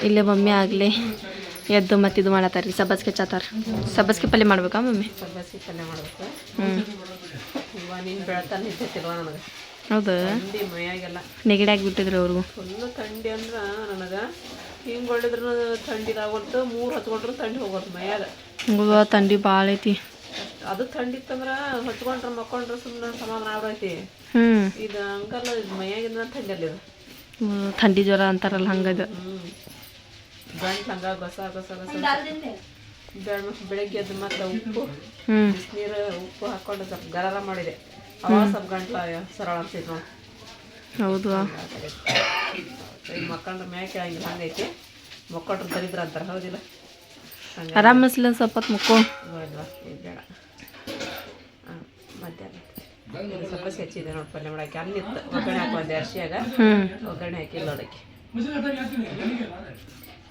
ಇಲ್ಲೇ ಮಮ್ಮಿ ಆಗಲಿ ಎದ್ದು ಮತ್ತು ಇದು ಮಾಡತ್ತಾರ ಸಬ್ಬಸ್ಗೆ ಚಾತಾರ ಸಬ್ಬಸ್ಗೆ ಪಲ್ಯ ಮಾಡ್ಬೇಕಾ ಮಮ್ಮಿ ಸಬ್ಬಸ್ಗೆ ಪಲ್ಯ ಮಾಡ್ಬೇಕು ನೀನು ಬೆಳತಾನೆ ಇದ್ದೈತಿಲ್ವ ನನಗೆ ಹೌದು ಥಂಡಿ ಮೈಯಾಗೆಲ್ಲ ನೆಗಡಿ ಆಗಿಬಿಟ್ಟಿದ್ರು ಅವ್ರಿಗೂ ಫುಲ್ಲು ಥಂಡಿ ಅಂದ್ರೆ ನನಗೆ ಹಿಂಗೆ ಹೊಡೆದ್ರು ಥಂಡಿ ಆಗೋಲ್ತು 3 ಹತ್ಕೊಂಡ್ರು ಥಂಡಿ ಹೋಗೋದು ಮೈಯಾಗ ಥಂಡಿ ಭಾಳ ಐತಿ ಅದು ಥಂಡಿ ಇತ್ತಂದ್ರೆ ಹಚ್ಕೊಂಡ್ರೆ ಮಕ್ಕೊಂಡ್ರೆ ಸುಮ್ಮನೆ ಸಮಾಧಾನ ಆಗೈತಿ ಇದು ಹಂಗಲ್ಲ ಮೈಯಾಗಿಂದ ಥಂಡಿ ಅಲ್ಲಿ ಥಂಡಿ ಜ್ವರ ಅಂತಾರಲ್ಲ ಹಂಗದು ಗಂಟ್ಲು ಹಂಗ ಗಸ ಗಸ ಗಸ ಬೆಳಗ್ಗೆ ಎದ್ದು ಮತ್ತೆ ಉಪ್ಪು ಬಿಸಿನೀರು ಉಪ್ಪು ಹಾಕ್ಕೊಂಡು ಸ್ವಲ್ಪ ಗರಾರ ಮಾಡಿದೆ ಅವಾಗ ಸ್ವಲ್ಪ ಗಂಟ್ಲ ಸರಳ ಅನ್ಸೈತೆ ನೋಡಿ ಹೌದು ಈಗ ಮಕ್ಕಂಡ್ರೆ ಮ್ಯಾಕೆ ಕೇಳಂಗಿಲ್ಲ ಹಂಗೈತಿ ಮಕ್ಕಳ್ರು ದರಿದ್ರ ಅಂತಾರೆ ಹೌದಿಲ್ಲ ಆರಾಮಿಸ್ಲ ಸ್ವಲ್ಪ ಹೊತ್ತು ಮುಕ್ಕೋ ಇದು ಬೇಡ ಮಧ್ಯಾಹ್ನ ಸ್ವಲ್ಪ ಹೆಚ್ಚಿದೆ ನೋಡಿ ಪಲ್ಯ ಮಾಡಕ್ಕೆ ಅನ್ನಿತ್ತು ಒಗ್ಗರಣೆ ಹಾಕೊಂಡೆ ಅರ್ಶಿಯಾಗ ಒಗ್ಗರಣೆ ಹಾಕಿ ನೋಡಕ್ಕೆ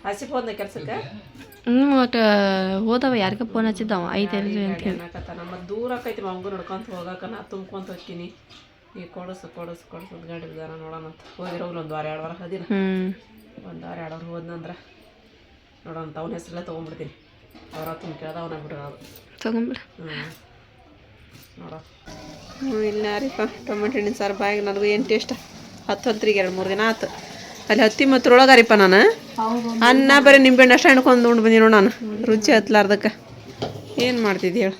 ಹಸಿ ಹೋದ ಕೆಲ್ಸಕ್ಕೆ ಒಟ್ಟು ಹೋದವ ಯಾರಿಗೆ ಫೋನ್ ಹಚ್ಚಿದ್ದವ ಐತೆಲ್ರಿ ಅಂತ ಹೇಳಿ ನಮ್ಮ ದೂರ ಆಕೈತಿ ಮಂಗು ನೋಡ್ಕೊಂತ ಹೋಗಾಕ ನಾ ತುಂಬ್ಕೊಂತ ಹೋಗ್ತೀನಿ ಈಗ ಕೊಡಸು ಗಾಡಿ ಜನ ನೋಡೋಣ ಅಂತ ಹೋಗಿರೋಗ್ಲಿ 1 ವಾರ 2 ವಾರ ಹದಿನ 1 ವಾರ 2 ವಾರ ಹೋದ್ನಂದ್ರೆ ನೋಡೋಣ ಅವನ ಹೆಸರೆಲ್ಲ ತೊಗೊಂಡ್ಬಿಡ್ತೀನಿ ಅವ್ರ ತುಂಬ ಕೇಳ್ದ ಅವನ ಬಿಡೋದು ತೊಗೊಂಬಿಡ ನೋಡೋ ಇಲ್ಲ ರೀಪ ಟೊಮೆಟೊ ಹಣ್ಣಿನ ಸಾರು ಬಾಯಿಗೆ ನನಗೂ ಏನು ಟೇಸ್ಟ್ 10 2-3 ದಿನ ಆಯ್ತು ಅಲ್ಲಿ ಹತ್ತಿ ಮತ್ತೊಳಗಾರಿಪ್ಪ ನಾನು ಅನ್ನ ಬರೀ ನಿಂಬೆಹಣ್ಣು ಅಷ್ಟು ಹಣ್ಕೊಂಡು ಉಂಡು ಬಂದಿ ನೋಡು ನಾನು ರುಚಿ ಹತ್ಲಾರ್ದಕ್ಕೆ ಏನು ಮಾಡ್ತಿದ್ದೆ ಹೇಳು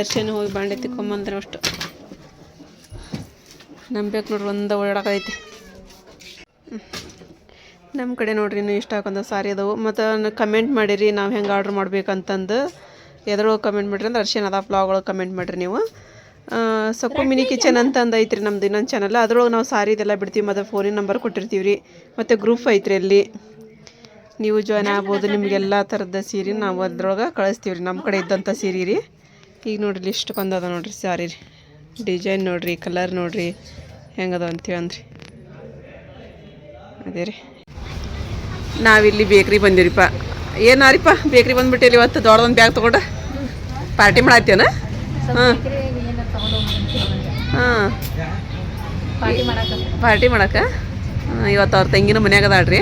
ಅರ್ಶಿನ ಹೋಗಿ ಬಾಂಡೆ ತಿಕ್ಕೊಂಬಂದ್ರೆ ಅಷ್ಟು ನಂಬೇಕು ನೋಡ್ರಿ ಒಂದು ಓಡಾಡಕೈತಿ ನಮ್ಮ ಕಡೆ ನೋಡ್ರಿ ಇನ್ನೂ ಇಷ್ಟ ಹಾಕೊಂಡ ಸಾರಿ ಅದಾವು ಮತ್ತು ಕಮೆಂಟ್ ಮಾಡಿರಿ ನಾವು ಹೆಂಗೆ ಆರ್ಡ್ರ್ ಮಾಡ್ಬೇಕಂತಂದು ಎದ್ರೊಳಗೆ ಕಮೆಂಟ್ ಮಾಡಿರಿ ಅಂದ್ರೆ ಅರ್ಶಿನ ಅದ ಬ್ಲಾಗ್ ಕಮೆಂಟ್ ಮಾಡಿರಿ ನೀವು ಸಕ್ಕು ಮಿನಿ ಕಿಚನ್ ಅಂತಂದು ಐತ್ರಿ ನಮ್ದು ಇನ್ನೊಂದು ಚಾನಲ್ ಅದ್ರೊಳಗೆ ನಾವು ಸಾರಿ ಇದೆಲ್ಲ ಬಿಡ್ತೀವಿ ಮತ್ತು ಫೋನಿನ ನಂಬರ್ ಕೊಟ್ಟಿರ್ತೀವಿ ರೀ ಮತ್ತು ಗ್ರೂಪ್ ಐತ್ರಿ ಅಲ್ಲಿ ನೀವು ಜಾಯ್ನ್ ಆಗ್ಬೋದು ನಿಮಗೆಲ್ಲ ಥರದ ಸೀರೆ ನಾವು ಅದ್ರೊಳಗೆ ಕಳಿಸ್ತೀವಿ ರೀ ನಮ್ಮ ಕಡೆ ಇದ್ದಂಥ ಸೀರೆ ರೀ ಈಗ ನೋಡಿರಿ ಲಿಸ್ಟ್ ಬಂದದ ನೋಡಿರಿ ಸಾರಿ ರೀ ಡಿಸೈನ್ ನೋಡಿರಿ ಕಲರ್ ನೋಡಿರಿ ಹೆಂಗದ ಅಂತೇಳಿ ಅಂದ್ರಿ ಅದೇ ರೀ ನಾವಿಲ್ಲಿ ಬೇಕ್ರಿ ಬಂದಿರಿಪ್ಪ ಏನಾರಿಪ್ಪ ಬೇಕ್ರಿ ಬಂದುಬಿಟ್ಟಿರಿ ಇವತ್ತು ದೊಡ್ಡದೊಂದು ಬ್ಯಾಗ್ ತೊಗೊಂಡು ಪಾರ್ಟಿ ಮಾಡತ್ತೇನ ಹಾಂ ಹಾಂ ಪಾರ್ಟಿ ಮಾಡಕ್ಕೆ ಇವತ್ತು ಅವ್ರ ತಂಗಿನ ಮನ್ಯಾಗ ಅದಾಳ್ರಿ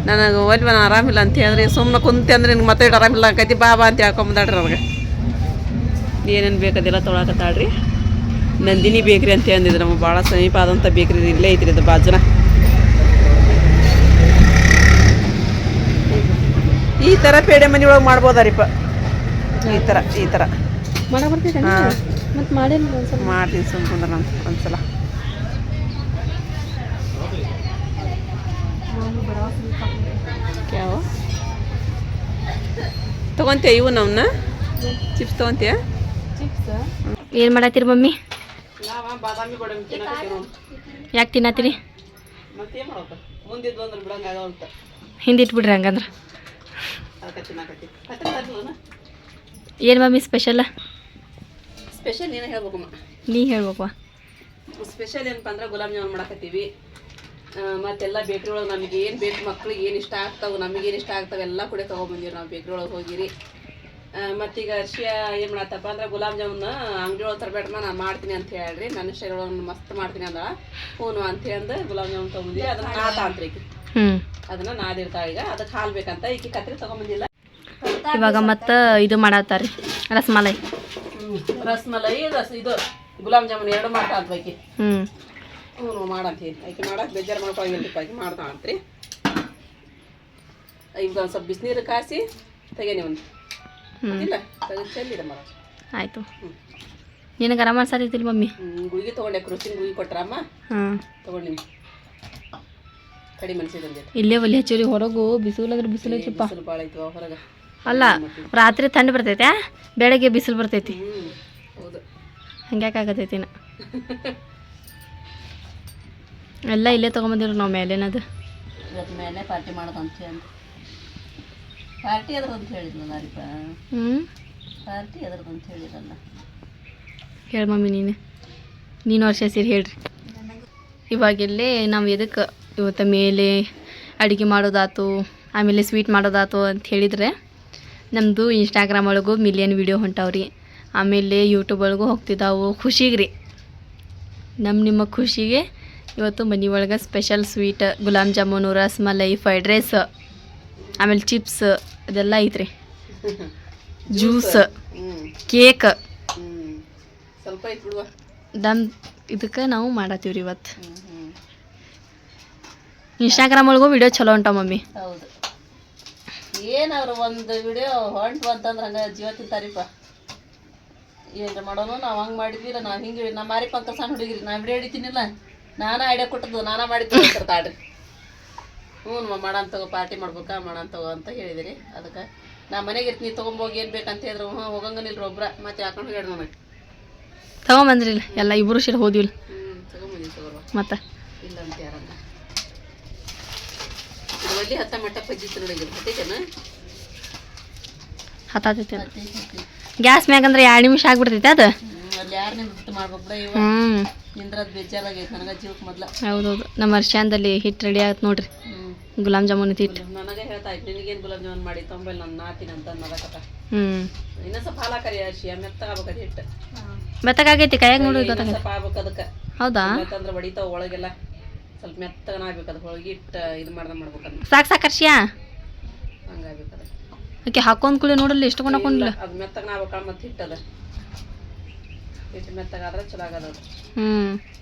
ನನಗೆ ಒಲ್ವ ನಾನು ಆರಾಮಿಲ್ಲ ಅಂತ ಹೇಳಿದ್ರಿ ಸುಮ್ಮನೆ ಕುಂತೆ ಅಂದ್ರೆ ನಿನ್ಗೆ ಮತ್ತೆ ಆರಾಮಿಲ್ಲ ಆಕೈತಿ ಬಾ ಅಂತ ಹೇಳ್ಕೊಂಬಂದಾಳ್ರಿ ನನಗೆ ಏನೇನು ಬೇಕದೆಲ್ಲ ತೊಗೊಳಕತ್ತಾಳ್ರಿ ನಂದಿನಿ ಬೇಕ್ರಿ ಅಂತ ಅಂದಿದ್ರು ನಮಗೆ ಭಾಳ ಸಮೀಪ ಆದಂಥ ಬೇಕ್ರಿ ಇಲ್ಲೇ ಐತ್ರಿ ಅದು ಬಾಜುನ ಈ ಥರ ಪೇಡೆ ಮನೆ ಒಳಗೆ ಮಾಡ್ಬೋದಾರಿಪ್ಪ ಈ ಥರ ಹಾಂ ಮಾಡ್ತೀನಿ ಸುಮ್ಕೊಂಡ್ರೆ ನಾನು ಒಂದ್ಸಲ ಯಾವ ತೊಗೊಂತೀಯ ಇವು ನಮ್ಮನ್ನ ಚಿಪ್ಸ್ ತೊಗೊಂತೀಯ ಏನು ಮಾಡತ್ತೀರಿ ಮಮ್ಮಿ ಬಾದಾಮಿ ಗೋಡಂಬಿ ತಿನ್ನಕತ್ತೀವಿ ಯಾಕೆ ತಿನ್ನತ್ತೀರಿ ಮತ್ತೇನು ಮಾಡೋದು ಮುಂದಿದ್ದು ಅಂದ್ರೆ ಬಿಡಂಗಾಗಂತ ಹಿಂದೆ ಇಟ್ಬಿಡ್ರಿ ಹಂಗಂದ್ರೆ ಅದಕ್ಕೆ ತಿನ್ನಕತ್ತೀವಿ ಏನು ಮಮ್ಮಿ ಸ್ಪೆಷಲ್ ನೀನು ಹೇಳ್ಬೇಕಮ್ಮ ನೀ ಹೇಳ್ಬೇಕು ಸ್ಪೆಷಲ್ ಏನಪ್ಪ ಅಂದ್ರೆ ಗುಲಾಬ್ ಜಾಮೂನ್ ಮಾಡಕತ್ತೀವಿ ಮತ್ತೆಲ್ಲ ಬೇಕ್ರಿ ಒಳಗೆ ನಮಗೆ ಏನು ಬೇಕು ಮಕ್ಳಿಗೆ ಏನು ಇಷ್ಟ ಆಗ್ತಾವೆ ನಮಗೇನು ಇಷ್ಟ ಆಗ್ತಾವೆ ಎಲ್ಲ ಕೂಡ ತೊಗೊಂಬಂದಿರಿ ನಾವು ಬೇಕ್ರಿ ಒಳಗೆ ಹೋಗಿರಿ ಮತ್ತೀಗ ಅರ್ಶಿಯ ಏನು ಮಾಡತ್ತಪ್ಪ ಅಂದ್ರೆ ಗುಲಾಬ್ ಜಾಮೂನ್ ಅಂಗಡಿ ಒಳಗೆ ತರಬೇಡಮ್ಮ ನಾನು ಮಾಡ್ತೀನಿ ಅಂತ ಹೇಳ್ರಿ ನನ್ನ ಸ್ಟೈಲ್ ಒಳಗೆ ಮಸ್ತ್ ಮಾಡ್ತೀನಿ ಅಂದ ಹೂನು ಅಂತ ಹೇಳಿ ಗುಲಾಬ್ ಜಾಮೂನ್ ತೊಗೊಂಬಂದಿರಿ ಅದನ್ನು ನಾತಾಂತ್ರಿ ಅದನ್ನು ನಾದಿರ್ತಾಳೆ ಈಗ ಅದಕ್ಕೆ ಹಾಲು ಬೇಕಂತ ಈಕಿ ಕತ್ರಿ ತೊಗೊಂಬಂದಿಲ್ಲ ಇವಾಗ ಮತ್ತೆ ಇದು ಮಾಡತ್ತಾರಿ ರಸಮಲೈ ಇದು ಗುಲಾಬ್ ಜಾಮೂನ್ 2 ಮಾಡ್ತಾ ಅಂತ್ರಿ ಹ್ಞೂ ಮಾಡಂತೀವಿ ಆಕೆ ಮಾಡಕ್ಕೆ ಬೇಜಾರು ಮಾಡ್ಕೊಳಂಗಿಲ್ಲಪ್ಪ ಆಕೆ ಮಾಡ್ತಾಳಂತ್ರಿ ಈಗ ಒಂದು ಸ್ವಲ್ಪ ಬಿಸಿನೀರು ಕಾಸಿ ತೆಗೇನಿ ಒಂದು ಇಲ್ಲ ತೆಗೆದು ಚೆಲ್ಲಿಡ ಮರ ಆಯಿತು ನಿನಗೆ ಆರಾಮ ಸಾರಿತಿಲ್ಲ ಮಮ್ಮಿ ಗುಳಿಗೆ ತೊಗೊಂಡೆ ಕೃಷಿನ ಗುಳಿಗೆ ಕೊಟ್ರಮ್ಮ ತೊಗೊಂಡು ಕಡಿಮೆ ಮನ್ಸಿದಂಗೆ ಇಲ್ಲೇ ಒಲೆ ಹಚ್ಚಿರಿ ಹೊರಗು ಬಿಸಿಲಾದ್ರೆ ಬಿಸಿಲು ಐತಿಪ್ಪ ಬಿಸಿಲು ಭಾಳ ಐತಿ ಹೊರಗೆ ಅಲ್ಲ ರಾತ್ರಿ ಥಂಡಿ ಬರ್ತೈತೆ ಬೆಳಗ್ಗೆ ಬಿಸಿಲು ಬರ್ತೈತಿ ಹೌದು ಹಂಗ್ಯಾಕಾಗತೈತಿ ಎಲ್ಲ ಇಲ್ಲೇ ತೊಗೊಂಬಂದಿರು ನಾವು ಮೇಲೇನದು ಇವತ್ತು ಮೇಲೆ ಪಾರ್ಟಿ ಮಾಡೋದು ಅಂತ ಹೇಳಿ ಪಾರ್ಟಿ ಅದ್ರದ್ದು ಅಂತ ಹೇಳಿದ್ನಲ್ಲ ರೀಪ ಪಾರ್ಟಿ ಅದ್ರದ್ದು ಅಂತ ಹೇಳಿರಲ್ಲ ಹೇಳಿ ಮಮ್ಮಿ ನೀನು ವರ್ಷ ಸೇರಿ ಹೇಳ್ರಿ ಇವಾಗೆಲ್ಲೇ ನಾವು ಎದಕ್ಕೆ ಇವತ್ತು ಮೇಲೆ ಅಡುಗೆ ಮಾಡೋದಾತು ಆಮೇಲೆ ಸ್ವೀಟ್ ಮಾಡೋದಾತು ಅಂತ ಹೇಳಿದರೆ ನಮ್ಮದು ಇನ್ಸ್ಟಾಗ್ರಾಮ್ ಒಳಗೂ ಮಿಲಿಯನ್ ವಿಡಿಯೋ ಹೊಂಟಾವ್ರಿ ಆಮೇಲೆ ಯೂಟ್ಯೂಬ್ ಒಳಗೂ ಹೋಗ್ತಿದ್ದಾವು ಖುಷಿಗೆ ರೀ ನಿಮ್ಮ ಖುಷಿಗೆ ಇವತ್ತು ಮನೆ ಒಳಗೆ special sweet gulab jamun rasmalai fried rice ಆಮೇಲೆ ಚಿಪ್ಸ್ ಇದೆಲ್ಲ ಐತ್ರಿ ಜ್ಯೂಸ್ ಕೇಕ್ ಸ್ವಲ್ಪ ಐತ್ ಬಿಡುವ ದಮ್ ಇದಕ್ಕೆ ನಾವು ಮಾಡತ್ತೀವ್ರಿ ಇವತ್ತು ಇನ್ಸ್ಟಾಗ್ರಾಮ್ ಒಳಗೂ ವಿಡಿಯೋ ಚಲೋ ಉಂಟಾವ ಮಮ್ಮಿ ಹೌದು ಏನವ್ರು ಒಂದು ವಿಡಿಯೋ ಹೊಂಟು ಅಂತಂದ್ರೆ ಹಂಗೆ ಜೀವ ತಿಂತಾರಿಪ್ಪ ಏನ್ರ ಮಾಡೋನು ನಾವು ಹಂಗೆ ಮಾಡಿದ್ವಿಲ್ಲ ನಾವು ಹಿಂಗೆ ನಮ್ಮ ಮಾರಿಪ್ಪ ಅಂತ ಸಣ್ಣ ಹುಡುಗಿರಿ ನಾ ವಿಡಿಯೋ ಹಿಡಿತೀನಿಲ್ಲ ನಾನಾ ಐಡಿಯಾ ಕೊಟ್ಟದ್ದು ನಾನಾ ಮಾಡಿದ್ದು ತಾಡ್ರಿ ಹ್ಞೂ ಮಾಡಂತಗೋ ಪಾರ್ಟಿ ಮಾಡ್ಬೇಕಾ ಮಾಡಂತಗೋ ಅಂತ ಹೇಳಿದಿರಿ ಅದಕ್ಕೆ ನಾ ಮನೆಗೆ ಇರ್ತೀನಿ ತೊಗೊಂಬೋಗಿ ಏನು ಬೇಕಂತ ಹೇಳಿದ್ರು ಹ್ಞೂ ಹೋಗಂಗನಿಲ್ರಿ ಒಬ್ರ ಮತ್ತೆ ಹಾಕೊಂಡು ಹೇಳಿ ನನಗೆ ತಗೊಂಬಂದ್ರಿಲ್ಲ ಎಲ್ಲ ಇಬ್ಬರು ಸೇರಿ ಹೋದಿವಿಲ್ಲ ತೊಗೊಂಬಂದಿ ತಗೋರು ಮತ್ತೆ ಇಲ್ಲ ಅಂತ ಯಾರನ್ನ ಒಲ್ಲಿ ಹತ್ತ ಮಟ್ಟ ಪಜ್ಜಿ ನೋಡಿದ್ರು ಹತ್ತೈತೇನ ಹತ್ತೈತೆ ಗ್ಯಾಸ್ ಮ್ಯಾಗಂದ್ರೆ 2 ನಿಮಿಷ ಆಗ್ಬಿಡ್ತೈತೆ ಅದು ಅಲ್ಲಿ ಯಾರು ನಿಂತು ಮಾಡ್ಬೇಕು ಬಿಡ ಇವ ನಿಂದ್ರದ್ ಬೇಜಾರಾಗೈತೆ ನನಗೆ ಜೀವಕ್ಕೆ ಮೊದ್ಲ ಹೌದೌದು ನಮ್ಮ ವರ್ಷಾಂದಲ್ಲಿ ಹಿಟ್ಟು ರೆಡಿ ಆಗತ್ತೆ ನೋಡ್ರಿ ಗುಲಾಬ್ ಜಾಮೂನ್ ಹಿಟ್ಟು ನನಗೆ ಹೇಳ್ತಾ ಇತ್ತು ನಿನಗೇನು ಗುಲಾಬ್ ಜಾಮೂನ್ ಮಾಡಿ ತೊಂಬಲ್ಲಿ ನಾನು ನಾತೀನಿ ಅಂತ ಅನ್ನೋದಕ್ಕ ಇನ್ನೂ ಸ್ವಲ್ಪ ಹಾಲಾಕರಿ ಅರ್ಶಿ ಮೆತ್ತಗಾಗ್ಬೇಕದು ಹಿಟ್ಟು ಮೆತ್ತಗಾಗೈತಿ ಕೈಯಾಗ ನೋಡಿ ಸ್ವಲ್ಪ ಆಗ್ಬೇಕು ಅದಕ್ಕೆ ಹೌದಾ ಯಾಕಂದ್ರೆ ಹೊಡಿತಾವ ಒಳಗೆಲ್ಲ ಸ್ವಲ್ಪ ಮೆತ್ತಗನ ಆಗ್ಬೇಕು ಅದು ಹೊಳಗಿ ಹಿಟ್ಟು ಇದು ಮಾಡ್ಬೇಕಂದ್ರೆ ಸಾಕು ಅರ್ಶಿಯಾ ಹಂಗಾಗ್ಬೇಕು ಅದು ಓಕೆ ಹಾಕೊಂಡ್ ಕುಳಿ ನೋಡಲ್ಲ ಎಷ್ಟು ಕೊಂಡು ಹಾಕೊಂಡಿಲ್ಲ ಅದು ಮೆತ್ತಗನ ಆಗ್ಬೇಕಲ್ಲ ಮತ್ತೆ ಹಿಟ್ಟದ ಹಿಟ್ಟು ಮೆತ್ತಗಾದ್ರೆ ಚಲೋ ಆಗದ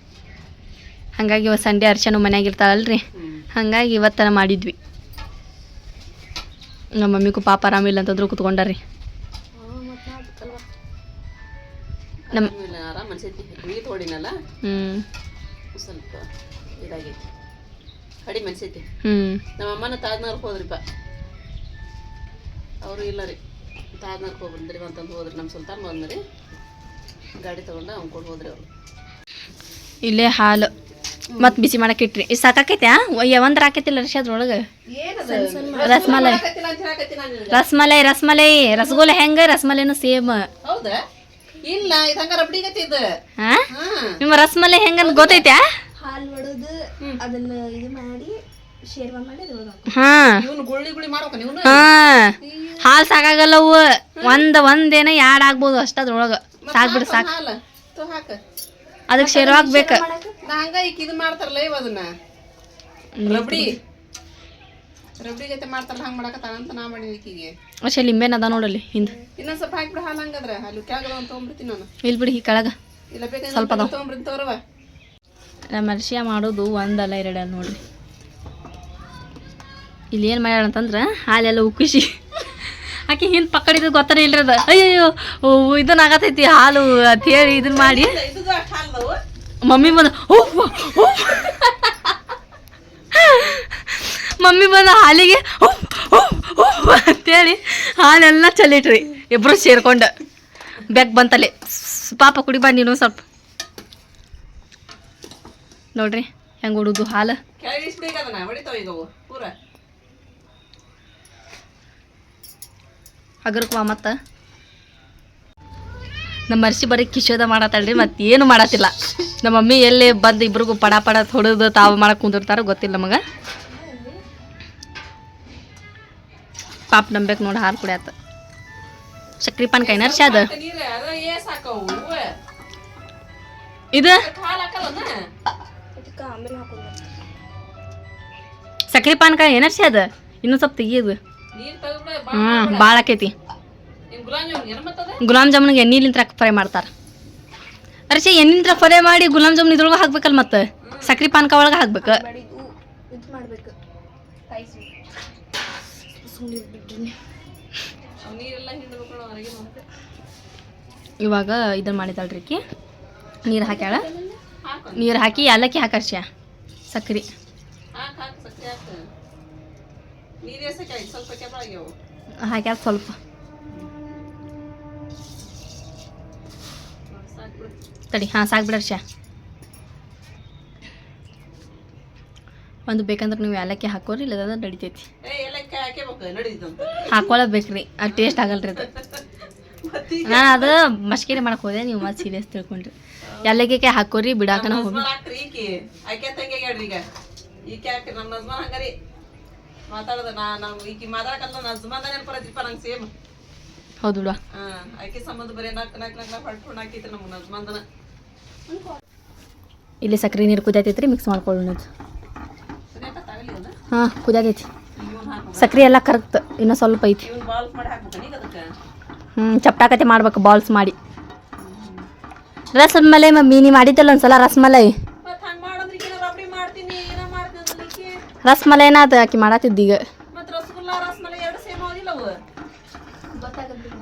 ಹಾಗಾಗಿ ಇವತ್ತು ಸಂಡೇ ಅರ್ಶನು ಮನ್ಯಾಗ ಇರ್ತಾಳಲ್ರಿ ಹಾಗಾಗಿ ಇವತ್ತನ ಮಾಡಿದ್ವಿ ನಮ್ಮ ಮಮ್ಮಿಗೂ ಪಾಪ ಆರಾಮಿಲ್ಲ ಅಂತಂದ್ರು ಕುತ್ಕೊಂಡಾರ್ರಿ ನಮ್ಮ ಆರಾಮ್ ಅನ್ಸೈತಿ ಗುಳಿ ತೋಡಿನಲ್ಲ ಸ್ವಲ್ಪ ಇದಾಗೈತಿ ಕಡಿಮೆ ಅನ್ಸೈತಿ ನಮ್ಮ ಅಮ್ಮನ ತಾಜ್ನಗರಕ್ಕೆ ಹೋದ್ರಿಪ್ಪ ಅವರು ಇಲ್ಲ ರೀ ತಾಜ್ನಗರಕ್ಕೆ ಹೋಗಿ ಬಂದ್ರಿ ಅಂತಂದು ಹೋದ್ರಿ ನಮ್ಮ ಸುಲ್ತಾನ್ ಬಂದ್ರಿ ಗಾಡಿ ತಗೊಂಡು ಅವ್ನು ಕೊಟ್ಟು ಹೋದ್ರಿ ಅವರು ಇಲ್ಲೇ ಹಾಲು ಮತ್ತೆ ಬಿಸಿ ಮಾಡಕ್ಕೆ ಇಟ್ರಿ ಇದು ಸಾಕಾಕೈತೆ ಒಂದ್ರ ಹಾಕೈತಿಲ್ಲ ರಶಿ ಅದ್ರೊಳಗೆ ರಸ್ಮಲೈ ರಸ್ಮಲೈ ರಸ್ಮಲೈ ರಸಗೋಲ ಹೆಂಗ ರಸ್ಮಲೈನು ಸೇಮ್ ಹೌದಾ ಇಲ್ಲ ಇದು ಹಂಗ ರಬಡಿ ಗತ್ತಿದ್ದು ಹಾ ನಿಮ್ಮ ರಸ್ಮಲೈ ಹೆಂಗಂತ ಗೊತ್ತೈತೆ ಹಾಲು ಒಡೆದು ಅದನ್ನ ಇದು ಮಾಡಿ ಶೇರ್ವಾ ಮಾಡಿ ಹಾ ಇವನು ಗುಳ್ಳಿ ಗುಳಿ ಮಾಡ್ಬೇಕ ನೀವು ಹಾ ಹಾಲು ಸಾಕಾಗಲ್ಲ ಅವು ಒಂದೇನ 2 ಆಗ್ಬೋದು ಅಷ್ಟ ಅದ್ರೊಳಗೆ ಸಾಕ್ಬಿಡು ಸಾಕು ಹಾಲು ತೋ ಹಾಕ ಅದಕ್ಕೆ ಶೇರ್ವಾಗ್ಬೇಕು ನಾ ಹಂಗ ಈಗ ಇದು ಮಾಡ್ತಾರಲ್ಲ ಇವ ಅದನ್ನ ರಬಡಿ ರಬಡಿ ಗತೆ ಮಾಡ್ತಾರಲ್ಲ ಹಂಗೆ ಮಾಡಕತ್ತಾಳ ಅಂತ ನಾ ಮಾಡಿದ ಈಕಿಗೆ ಅಷ್ಟೇ ಲಿಂಬೆನ ಅದ ನೋಡಲ್ಲಿ ಹಿಂದೆ ಇನ್ನೊಂದು ಸ್ವಲ್ಪ ಹಾಕ್ಬಿಡು ಹಾಲು ಹಂಗಂದ್ರೆ ಅಲ್ಲಿ ಕೆಳಗದ ಒಂದು ತೊಗೊಂಡ್ಬಿಡ್ತೀನಿ ನಾನು ಇಲ್ಲಿ ಬಿಡಿ ಈ ಕೆಳಗೆ ಇಲ್ಲ ಬೇಕಾದ್ರೆ ಸ್ವಲ್ಪ ಅದಾವ ತೊಗೊಂಡ್ಬಿಡ್ತೀನಿ ತೋರವ ನಮ್ಮ ಅರ್ಶಿಯ ಮಾಡೋದು 1 ಅಲ್ಲ 2 ಅಲ್ಲ ನೋಡ್ರಿ ಇಲ್ಲಿ ಏನು ಮಾಡ್ಯಾಳ ಅಂತಂದ್ರೆ ಹಾಲೆಲ್ಲ ಉಕ್ಕಿಸಿ ಆಕೆ ಹಿಂದೆ ಪಕ್ಕಡಿದ್ದು ಗೊತ್ತಾನೆ ಇಲ್ರಿ ಅದು ಅಯ್ಯಯ್ಯೋ ಇದನ್ನ ಆಗತೈತಿ ಹಾಲು ಅಂತ ಹೇಳಿ ಇದನ್ನ ಮಾಡಿ ಮಮ್ಮಿ ಬಂದ ಮಮ್ಮಿ ಬಂದ ಹಾಲಿಗೆ ಅಂತೇಳಿ ಹಾಲೆಲ್ಲ ಚಲಿಟ್ರಿ ಇಬ್ರು ಸೇರ್ಕೊಂಡು ಬೆಕ್ ಬಂತಲ್ಲಿ ಪಾಪ ಕುಡಿ ಬಾ ನೀನು ಸ್ವಲ್ಪ ನೋಡ್ರಿ ಹೆಂಗೆ ಹೊಡುದು ಹಾಲು ಅಗರ್ಕುವ ಮತ್ತು ನಮ್ಮ ಮರ್ಸಿ ಬರೀ ಕಿಶೋದ ಮಾಡತ್ತಳ್ರಿ ಮತ್ತೇನು ಮಾಡತ್ತಿಲ್ಲ ನಮ್ಮ ಮಮ್ಮಿ ಎಲ್ಲಿ ಬಂದು ಇಬ್ರಿಗೂ ಪಡ ಹೊಡೆದು ತಾವು ಮಾಡಕ್ಕೆ ಕುಂದಿರ್ತಾರೋ ಗೊತ್ತಿಲ್ಲ ನಮಗೆ ಪಾಪ ನಂಬೇಕು ನೋಡಿ ಹಾಲು ಕುಡಿಯತ್ತ ಸಕ್ರಿ ಪಾನ್ ಕೈ ನರ್ಸಿ ಅದು ಇದು ಸಕ್ರಿ ಪಾನ್ ಕಾಯಿ ಏನರ್ಸಿ ಅದ ಇನ್ನೂ ಸ್ವಲ್ಪ ತೆಗಿಯೋದು ಭಾಳ ಆಕೈತಿ ಗುಲಾಬ್ ಜಾಮೂನ್ಗೆ ಎಣ್ಣೆಲಿಂತ್ರ ಫ್ರೈ ಮಾಡ್ತಾರೆ ಅರ್ಶಿ ಎಣ್ಣಿಂತ್ರ ಫ್ರೈ ಮಾಡಿ ಗುಲಾಬ್ ಜಾಮೂನ್ ಇದ್ರೊಳಗೆ ಹಾಕ್ಬೇಕಲ್ಲ ಮತ್ತೆ ಸಕ್ರಿ ಪಾನ್ಕ ಒಳಗೆ ಹಾಕ್ಬೇಕು ಇದು ಮಾಡ್ಬೇಕು ಇವಾಗ ಇದನ್ನ ಮಾಡಿದಳ್ರಿ ಆಕಿ ನೀರು ಹಾಕ್ಯಾಳ ನೀರು ಹಾಕಿ ಏಲಕ್ಕಿ ಹಾಕರ್ಶ್ಯ ಸಕ್ರಿ ಹಾಕ್ಯಾರ ಸ್ವಲ್ಪ ತಡಿ ಹಾಂ ಸಾಕ್ಬಿಡರ್ಷ ಒಂದು ಬೇಕಂದ್ರೆ ನೀವು ಏಲಕ್ಕಿ ಹಾಕೋರಿ ಇಲ್ಲದಂದ್ರೆ ನಡಿತೈತಿ ಹಾಕೊಳ್ಳಬೇಕ್ರಿ ಅದು ಟೇಸ್ಟ್ ಆಗಲ್ರಿ ಅದು ನಾನು ಅದು ಮಸ್ಕಿರಿ ಮಾಡಕ್ಕೆ ಹೋದೆ ನೀವು ಮತ್ತೆ ಸೀರಿಯಸ್ ತಿಳ್ಕೊಂಡ್ರಿ ಏಲಕ್ಕಿಗೆ ಹಾಕೋರಿ ಬಿಡಾಕನ ಹೋಗಿ ಹೌದು ಬಿಡ ಇಲ್ಲಿ ಸಕ್ಕರೆ ನೀರು ಕುದಿಯತೈತ್ರಿ, ಮಿಕ್ಸ್ ಮಾಡ್ಕೊಳ್ಳೋಣ. ಹಾಂ ಕುದಿಯತೈತಿ, ಸಕ್ಕರೆ ಎಲ್ಲ ಕರಕ್ತ, ಇನ್ನೂ ಸ್ವಲ್ಪ ಐತಿ. ಚಪ್ಟಾಕತಿ ಮಾಡ್ಬೇಕು ಬಾಲ್ಸ್ ಮಾಡಿ. ರಸಮಲೈ ಮಮ್ಮಿ ನೀ ಮಾಡಿದ್ದಲ್ಲ ಒಂದ್ಸಲ ರಸಮಲೈ. ರಸಮಲೈನ ಅದು ಆಕಿ ಮಾಡತ್ತಿದ್ದೀಗ.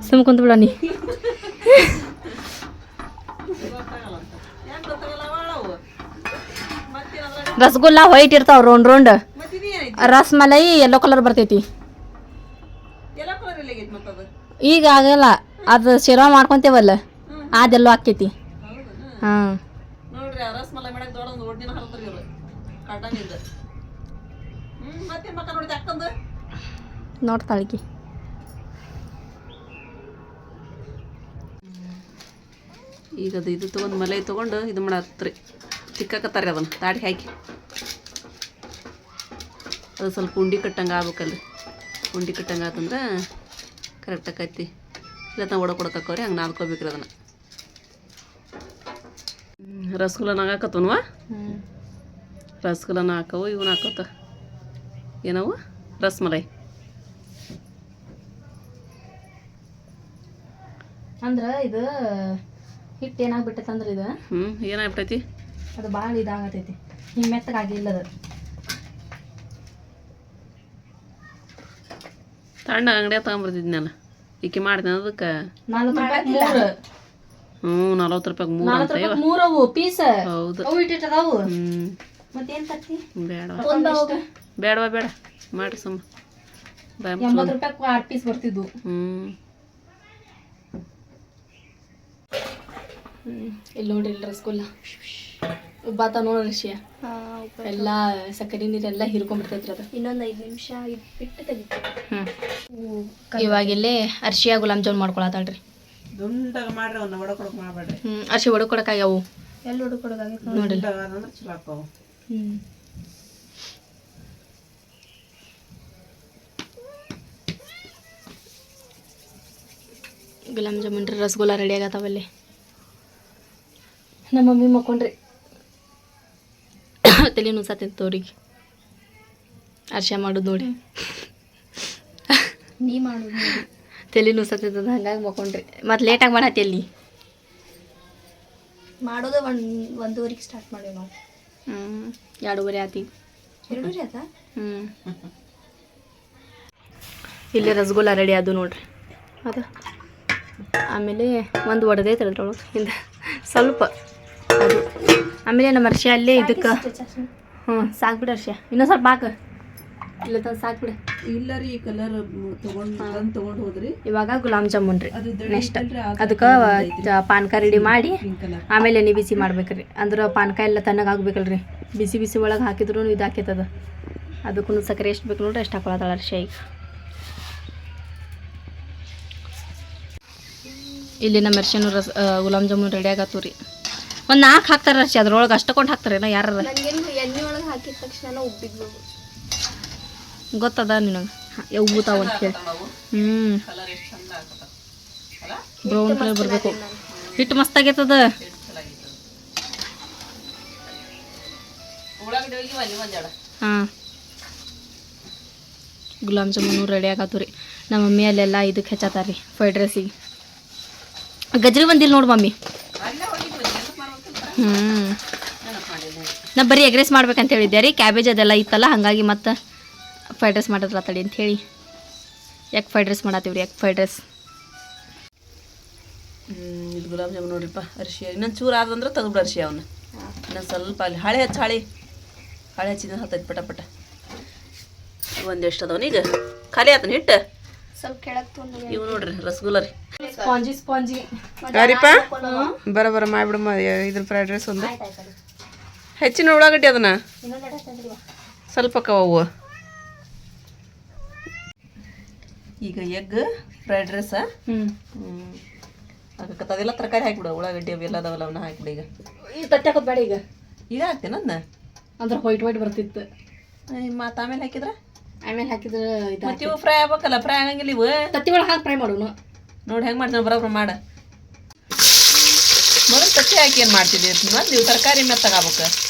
ಸುಮ್ ಕುಂತ ಬಿಡ ನೀ. ರಸಗುಲ್ಲ ವೈಟ್ ಇರ್ತಾವ round round, rasmalai yellow colour ಬರ್ತೈತಿ. ಈಗ ಆಗಲ್ಲ, ಅದು ಶಿರಾ ಮಾಡ್ಕೊಂತೇವಲ್ಲ ಅದೆಲ್ಲೋ ಆಕೈತಿ. ಹಾಂ ನೋಡ್ತಾಳಿಕಿ. ಈಗ ಅದು ಇದು ತೊಗೊಂಡು ಮಲೈ ತೊಗೊಂಡು ಇದು ಮಾಡತ್ರಿ, ತಿಕ್ಕಾಕತ್ತಾರೆ ಅದನ್ನು ತಾಡಿ ಹಾಕಿ. ಅದು ಸ್ವಲ್ಪ ಉಂಡೆ ಕಟ್ಟಂಗೆ ಆಗ್ಬೇಕಲ್ರಿ. ಉಂಡೆ ಕಟ್ಟಂಗೆ ಆತಂದ್ರೆ ಕರೆಕ್ಟ್ ಆಕೈತಿ. ಇಲ್ಲ ನಾವು ಒಡಕೊಡಕವ್ರಿ ಹಂಗೆ ನಾದ್ಕೋಬೇಕ್ರಿ ಅದನ್ನು. ರಸಗುಲ್ಲನ ಹಾಕತ್ತವನ್ವ, ರಸಗುಲ್ಲನ ಹಾಕವು, ಇವನ್ನ ಹಾಕೋತ ಏನವು ರಸಮಲೈ. ಅಂದ್ರೆ ಇದು ಹಿಟ್ಟು ಏನಾಗ್ಬಿಟ್ಟೈತೆ ಇದು ಏನಾಗ್ಬಿಟ್ಟೈತಿ, ಅದು ಭಾಳ ಇದಾಗತೈತಿ, ಹಿಂಗೆ ಮೆತ್ತಗಾಗಿಲ್ಲ ಅದು. ತಣ್ಣ ಅಂಗಡಿಯಾಗ ತಗೊಂಬರ್ತಿದ್ನಲ್ಲ ಈಕೆ ಮಾಡ್ತೀನಿ ಅದಕ್ಕೆ 40 ರೂಪಾಯಿ 3. 40 ರೂಪಾಯಿಗೆ 3 ಮೂರವು ಪೀಸ್. ಹೌದು. ಅವು ಇಟ್ಟಿಟ್ಟದಾವು. ಮತ್ತೇನು ತರ್ತಿ? ಬೇಡವಾ ಬೇಡ ಮಾಡಿ ಸುಮ್ಮ. 80 ರೂಪಾಯಿ 6 ಪೀಸ್ ಬರ್ತಿದ್ವು. ಇಲ್ಲಿ ನೋಡಿ ಇಲ್ಲಿ ರಸಗುಲ್ಲ ಬಾತ ನೋಡ್ರಿ ಶಿಯ ಎಲ್ಲ ಸಕ್ಕರೆ ನೀರೆಲ್ಲ ಹಿರ್ಕೊಂಡ್ಬಿಡ್ತೈತ್ರಿ ಅದು. ಇನ್ನೊಂದು 5 ನಿಮಿಷ ಬಿಟ್ಟು ತೆಗಿತೀವಿ. ಇವಾಗೆಲ್ಲೇ ಅರ್ಶಿಯ ಗುಲಾಬ್ ಜಾಮೂನ್ ಮಾಡ್ಕೊಳತಾಳ್ರಿ. ದುಂಡಾಗ ಮಾಡ್ರಿ, ಅವನ್ನ ಒಡಕೊಡಕ್ ಮಾಡಬೇಡ್ರಿ. ಅರ್ಶಿ ಒಡಕೊಡಕಾಗ್ಯಾವು ಎಲ್ಲಿ ಹುಡುಕೊಡೋದಾಗಿತ್ತು ನೋಡಿ. ಚಲೋ ಆಕ್ಕವು. ಗುಲಾಬ್ ಜಾಮೂನ್ ರೀ, ರಸಗುಲ್ಲ ರೆಡಿ ಆಗತ್ತಾವಲ್ಲಿ. ನಮ್ಮ ಮಮ್ಮಿ ಮಕ್ಕೊಂಡ್ರಿ, ತಲೆ ನುಸತ್ತೈತೆ ಅವ್ರಿಗೆ ಅರ್ಶಿಯ ಮಾಡೋದು ನೋಡಿ. ನೀ ಮಾಡೋದು ತಲೆ ನುಸತ್ತೈತದ ಹಂಗಾಗಿ ಮಕ್ಕೊಂಡ್ರಿ. ಮತ್ತು ಲೇಟಾಗಿ ಮಾಡತ್ತಿ ಅಲ್ಲಿ ಮಾಡೋದು 1:30ಗೆ ಸ್ಟಾರ್ಟ್ ಮಾಡೇವಿ ನಾವು. 2:30 ಆತಿ. 2:30 ಆಯ್ತಾ? ಇಲ್ಲಿ ರಸಗುಲ್ಲ ರೆಡಿ ಅದು ನೋಡ್ರಿ. ಅದು ಆಮೇಲೆ ಒಂದು ಒಡೆದೈತೆ ಅದ್ರೊಳಗೆ ಹಿಂದೆ ಸ್ವಲ್ಪ ಅದು. ಆಮೇಲೆ ನಮ್ಮ ಅರ್ಶಿಯ ಅಲ್ಲೇ ಇದಕ್ಕೆ ಸಾಕ್ಬಿಡ ಅರ್ಶಿಯ, ಇನ್ನೊಂದು ಸ್ವಲ್ಪ ಹಾಕ, ಇಲ್ಲ ತಂದು ಸಾಕ್ಬಿಡ. ಇಲ್ಲ ರೀ, ಕಲರ್ ತಗೊಂಡು ಹೋದ್ರಿ. ಇವಾಗ ಗುಲಾಬ್ ಜಾಮೂನ್ ರೀ ನೆಕ್ಸ್ಟ್. ಅದಕ್ಕೆ ಪಾನಕ ರೆಡಿ ಮಾಡಿ ಆಮೇಲೆ ಎಣ್ಣೆ ಬಿಸಿ ಮಾಡ್ಬೇಕ್ರಿ. ಅಂದ್ರೆ ಪಾನಕ ಎಲ್ಲ ತಣ್ಣಗೆ ಆಗ್ಬೇಕಲ್ರಿ, ಬಿಸಿ ಬಿಸಿ ಒಳಗೆ ಹಾಕಿದ್ರು ಇದು ಹಾಕೈತದ. ಅದಕ್ಕೂ ಸಕ್ಕರೆ ಎಷ್ಟು ಬೇಕು ನೋಡ್ರಿ ಅಷ್ಟು ಹಾಕೊಳತ್ತಾಳ ಅರ್ಶಿಯ. ಈಗ ಇಲ್ಲಿ ನಮ್ಮ ಅರ್ಶಿಯನು ಗುಲಾಬ್ ಜಾಮೂನ್ ರೆಡಿ ಆಗತ್ತು ರೀ. ಒಂದು 4 ಹಾಕ್ತಾರೆ ಅರ್ಶಿ, ಅದ್ರೊಳಗೆ ಅಷ್ಟಕ್ಕೊಂಡು ಹಾಕ್ತಾರೇನೋ ಯಾರು. ನನಗೇನು ಎಣ್ಣೆ ಒಳಗೆ ಹಾಕಿದ ತಕ್ಷಣ ಉಬ್ಬಿದ್ವು. ಗೊತ್ತದ ನಿನಗೆ ಉಬ್ಬುತ್ತಾವ ಅಂತ ಹೇಳಿ. ಬ್ರೌನ್ ಕಲರ್ ಬರಬೇಕು. ಹಿಟ್ಟು ಮಸ್ತಾಗೈತದ. ಹಾಂ ಗುಲಾಬ್ ಜಾಮೂನು ರೆಡಿ ಆಗತ್ತು ರೀ. ನಮ್ಮ ಮಮ್ಮಿ ಅಲ್ಲೆಲ್ಲ ಇದಕ್ಕೆ ಹೆಚ್ಚತ್ತಾರ ರೀ ಫ್ರೈಡ್ ರೈಸಿಗೆ. ಗಜ್ರಿ ಬಂದಿಲ್ಲ ನೋಡಿ ಮಮ್ಮಿ. ನಾ ಬರೀ ಎಗ್ ರೈಸ್ ಮಾಡ್ಬೇಕಂತ ಹೇಳಿದ್ದೆ ರೀ, ಕ್ಯಾಬೇಜ್ ಅದೆಲ್ಲ ಇತ್ತಲ್ಲ, ಹಾಗಾಗಿ ಮತ್ತೆ ಫ್ರೈಡ್ ರೈಸ್ ಮಾಡಿದ್ರ ತಡಿ ಅಂತ ಹೇಳಿ ಎಗ್ ಫ್ರೈಡ್ ರೈಸ್ ಮಾಡತ್ತೀವಿ ರೀ. Egg fried rice. ಇದು ಗುಲಾಬ್ ಜಾಮೂನ್ ನೋಡ್ರಿಪ್ಪ. ಅರ್ಶಿ ಇನ್ನೊಂದು ಚೂರು ಆದಂದ್ರೆ ತೆಗೆದ್ಬಿಡ ಅರ್ಶಿ ಅವನ್ನ. ಇನ್ನೊಂದು ಸ್ವಲ್ಪ ಅಲ್ಲಿ ಹಳೆ ಹಚ್ಚಿದ ಹತ್ತೈತೆ ಪಟ ಪಟ. ಒಂದೆಷ್ಟು ಅದಾವನ ಈಗ ಖಾಲಿ ಆತನ ಹಿಟ್ಟು ಸ್ವಲ್ಪ ಕೆಳಗೆ ತೊಗೊಂಡು ಇವು ನೋಡ್ರಿ ರಸಗುಲ್ಲ ರೀ. ಸ್ಪಾಂಜಿ ಯಾರಿಪ್ಪ ಬರ ಮಾಡಿಬಿಡಮ್ಮ ಇದ್ರ ಫ್ರೈಡ್ ರೈಸ್ ಒಂದು. ಹೆಚ್ಚಿನ ಉಳ್ಳಾಗಡ್ಡಿ ಅದನ್ನ ಸ್ವಲ್ಪ ಕವು. ಈಗ ಎಗ್ ಫ್ರೈಡ್ ರೈಸ. ಅದಕ್ಕೆ ಅದೆಲ್ಲ ತರಕಾರಿ ಹಾಕಿಬಿಡು, ಉಳ್ಳಾಗಡ್ಡಿ ಅವೆಲ್ಲ ಅದಾವಲ್ಲ ಅವನ್ನ ಹಾಕಿಬಿಡು. ಈಗ ತಟ್ಟೆ ಹಾಕೋದು ಬೇಡ, ಈಗ ಹಾಕ್ತೇನೆ ಅದನ್ನ. ಅಂದ್ರೆ ವೈಟ್ ಬರ್ತಿತ್ತು. ಮತ್ತು ಆಮೇಲೆ ಹಾಕಿದ್ರೆ ಹಾಕಿದ್ರೆ ಮತ್ತೆ ಇವು ಫ್ರೈ ಆಗ್ಬೇಕಲ್ಲ. ಫ್ರೈ ಆಗಂಗಿಲ್ಲ ಇವು. ತತ್ತಿ ಒಳಗೆ ಹಾಕಿ ಫ್ರೈ ಮಾಡೋನು ನೋಡಿ ಹೆಂಗೆ ಮಾಡ್ತೀನಿ ಬರೋಬ್ರ ಮಾಡ. ಮೊದಲು ತತ್ತಿ ಹಸಿ ಹಾಕಿ ಏನು ಮಾಡ್ತಿದ್ವಿ ಮತ್ತು ನೀವು ತರಕಾರಿ ಮೆತ್ತಗಾಗ್ಬೇಕು